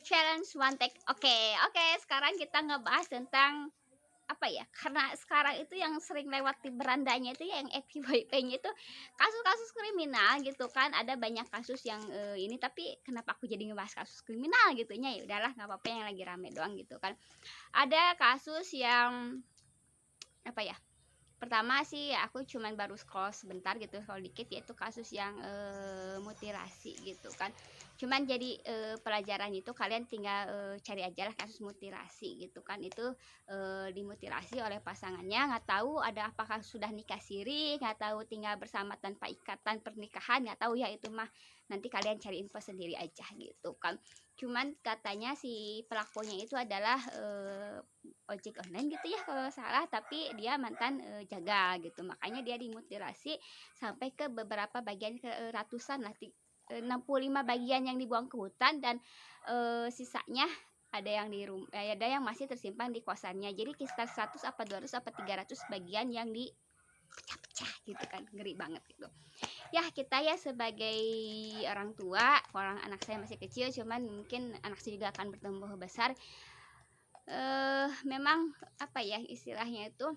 challenge one take. Oke, oke, sekarang kita ngebahas tentang apa ya, karena sekarang itu yang sering lewat di berandanya itu ya yang FYP-nya itu kasus-kasus kriminal gitu kan. Ada banyak kasus yang, ini tapi kenapa aku jadi ngebahas kasus kriminal gitunya, ya udahlah nggak apa-apa yang lagi rame doang gitu kan. Ada kasus yang apa ya, pertama sih aku cuman baru scroll sebentar gitu, scroll dikit, yaitu kasus yang, mutilasi gitu kan. Cuman jadi, pelajaran itu kalian tinggal, cari ajalah kasus mutilasi gitu kan. Itu, dimutilasi oleh pasangannya, nggak tahu ada apakah sudah nikah siri, nggak tahu tinggal bersama tanpa ikatan pernikahan, nggak tahu ya itu mah, nanti kalian cari info sendiri aja gitu kan. Cuman katanya si pelakunya itu adalah, ojek online gitu ya kalau nggak salah, tapi dia mantan, jagal gitu. Makanya dia dimutilasi sampai ke beberapa bagian, ke, ratusan lah, 65 bagian yang dibuang ke hutan dan, sisanya ada yang ada yang masih tersimpan di kosannya. Jadi sekitar 100 apa 200 apa 300 bagian yang dipecah-pecah gitu kan, ngeri banget gitu. Ya kita ya sebagai orang tua, orang anak saya masih kecil, cuman mungkin anak saya juga akan bertumbuh besar, memang apa ya istilahnya itu,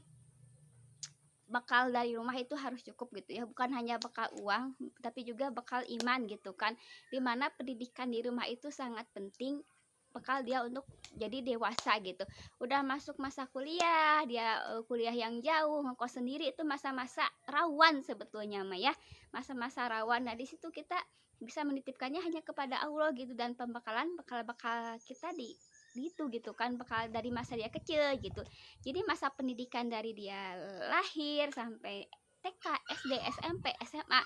bekal dari rumah itu harus cukup gitu ya, bukan hanya bekal uang, tapi juga bekal iman gitu kan. Dimana pendidikan di rumah itu sangat penting, bekal dia untuk jadi dewasa gitu. Udah masuk masa kuliah, dia, kuliah yang jauh, ngekos sendiri, itu masa-masa rawan sebetulnya mah ya, masa-masa rawan. Nah di situ kita bisa menitipkannya hanya kepada Allah gitu, dan pembekalan bekal-bekal kita di itu gitu kan, bekal dari masa dia kecil gitu. Jadi masa pendidikan dari dia lahir sampai TK, SD, SMP, SMA,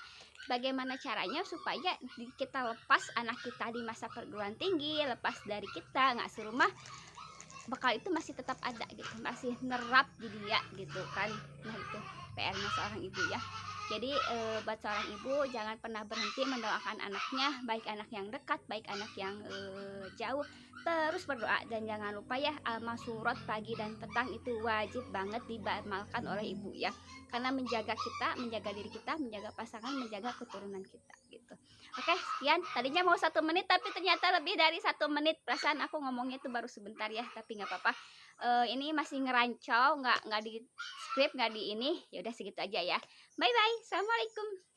bagaimana caranya supaya kita lepas anak kita di masa perguruan tinggi, lepas dari kita, nggak serumah, bekal itu masih tetap ada gitu, masih nerap di dia gitu kan. Nah itu PR-nya seorang ibu ya. Jadi, buat seorang ibu jangan pernah berhenti mendoakan anaknya, baik anak yang dekat, baik anak yang, jauh, terus berdoa. Dan jangan lupa ya, amal surat pagi dan petang itu wajib banget diamalkan oleh ibu ya, karena menjaga kita, menjaga diri kita, menjaga pasangan, menjaga keturunan kita gitu. Oke, sekian. Tadinya mau 1 menit tapi ternyata lebih dari 1 menit. Perasaan aku ngomongnya itu baru sebentar ya, tapi nggak apa-apa. Ini masih ngerancau, nggak di script, nggak di ini. Ya udah segitu aja ya. Bye bye. Assalamualaikum.